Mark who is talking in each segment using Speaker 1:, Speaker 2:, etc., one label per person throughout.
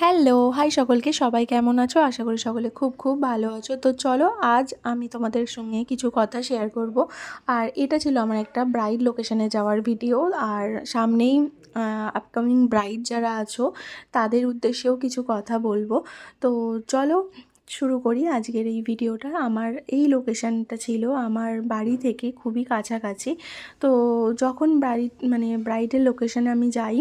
Speaker 1: Hello, high সকলকে, সবাই কেমন আছো? আশা করি সকলে খুব খুব ভালো আছো। তো চলো আজ আমি তোমাদের সঙ্গে কিছু কথা শেয়ার করব। আর এটা ছিল আমার একটা ব্রাইড লোকেশনে যাওয়ার ভিডিও। আর সামনেই আপকামিং ব্রাইড যারা আছো তাদের উদ্দেশ্যেও কিছু কথা বলবো। তো চলো শুরু করি আজকের এই ভিডিওটা। আমার এই লোকেশানটা ছিল আমার বাড়ি থেকে খুবই কাছাকাছি। তো যখন ব্রাইডের লোকেশানে আমি যাই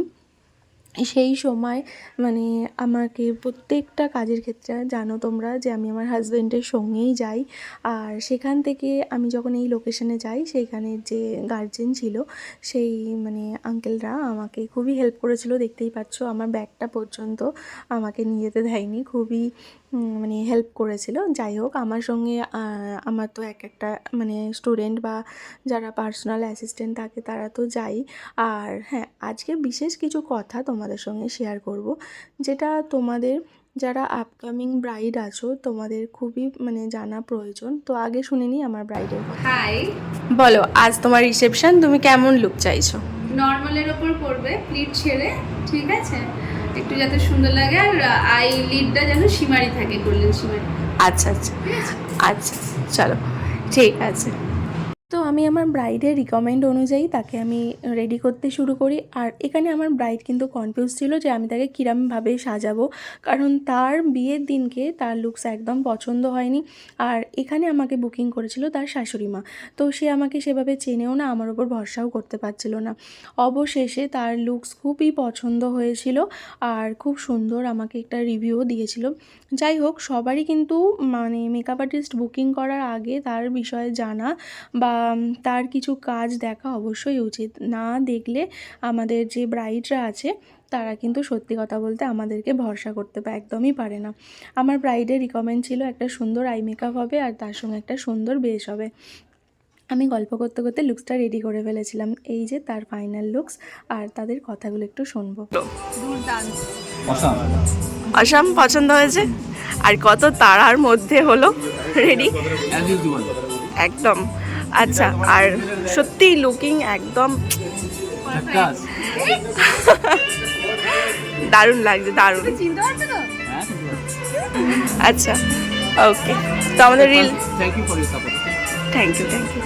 Speaker 1: সেই সময় মানে আমাকে প্রত্যেকটা কাজের ক্ষেত্রে জানো তোমরা যে আমি আমার হাজব্যান্ডের সঙ্গেই যাই। আর সেখান থেকে আমি যখন এই লোকেশনে যাই সেইখানের যে গার্জেন ছিল সেই আঙ্কেলরা আমাকে খুবই হেল্প করেছিল। দেখতেই পাচ্ছ আমার ব্যাগটা পর্যন্ত আমাকে নিয়ে যেতে দেয়নি, খুবই হেল্প করেছিল। যাই হোক, আমার সঙ্গে আমার তো একটা স্টুডেন্ট বা যারা পার্সোনাল অ্যাসিস্ট্যান্ট থাকে তারা তো যাই। আর হ্যাঁ, আজকে বিশেষ কিছু কথা তোমাদের সঙ্গে শেয়ার করব, যেটা তোমাদের যারা আপকামিং ব্রাইড আছো তোমাদের খুবই জানা প্রয়োজন। তো আগে শুনে নিই আমার ব্রাইডের কথা।
Speaker 2: হাই,
Speaker 1: বলো, আজ তোমার রিসেপশন, তুমি কেমন লুক চাইছো?
Speaker 2: নর্মালের ওপর করবে, প্লিট ছেড়ে, ঠিক আছে? একটু যাতে সুন্দর লাগে, আর আই লিডটা যেন সীমারি থাকে, গোল্ডেন সীমারি।
Speaker 1: আচ্ছা আচ্ছা আচ্ছা, চলো ঠিক আছে। তো আমি আমার ব্রাইডের রিকমেন্ড অনুযায়ী তাকে আমি রেডি করতে শুরু করি। আর এখানে আমার ব্রাইড কিন্তু কনফিউজ ছিল যে আমি তাকে কীরমভাবে সাজাবো, কারণ তার বিয়ের দিনকে তার লুকস একদম পছন্দ হয়নি। আর এখানে আমাকে বুকিং করেছিল তার শাশুড়ি মা, তো সে আমাকে সেভাবে চেনেও না, আমার ওপর ভরসাও করতে পারছিল না। অবশেষে তার লুকস খুবই পছন্দ হয়েছিল আর খুব সুন্দর আমাকে একটা রিভিউও দিয়েছিল। যাই হোক, সবারই কিন্তু মেকআপ আর্টিস্ট বুকিং করার আগে তার বিষয়ে জানা বা তার কিছু কাজ দেখা অবশ্যই উচিত। না দেখলে আমাদের যে ব্রাইডরা আছে তারা কিন্তু সত্যি কথা বলতে আমাদেরকে ভরসা করতে একদমই পারে না। আমার ব্রাইডের রিকমেন্ড ছিল একটা সুন্দর আই মেকআপ হবে আর তার সঙ্গে একটা সুন্দর বেশ হবে। আমি গল্প করতে করতে লুকসটা রেডি করে ফেলেছিলাম। এই যে তার ফাইনাল লুকস, আর তাদের কথাগুলো একটু শুনবো। অসাম পছন্দ হয়েছে, আর কত তাড়ার মধ্যে হলো রেডি একদম। আচ্ছা, আর সত্যি লুকিং একদম দারুণ লাগছে, দারুণ।
Speaker 2: চিনতে পারছো তো?
Speaker 1: আচ্ছা, ওকে। তো আমাদের থ্যাংক ইউ থ্যাংক ইউ।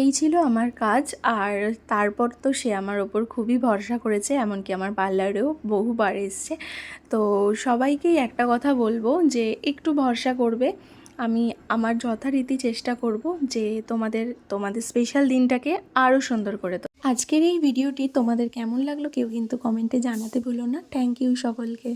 Speaker 1: এই ছিল আমার কাজ। আর তারপর তো সে আমার ওপর খুবই ভরসা করেছে, এমনকি আমার পার্লারেও বহুবার এসছে। তো সবাইকেই একটা কথা বলবো যে একটু ভরসা করবে। আমি আমার যথারীতি চেষ্টা করব যে তোমাদের স্পেশাল দিনটাকে আরও সুন্দর করে তো। আজকের এই ভিডিওটি তোমাদের কেমন লাগলো কেউ কিন্তু কমেন্টে জানাতে ভুলো না। থ্যাংক ইউ সকলকে।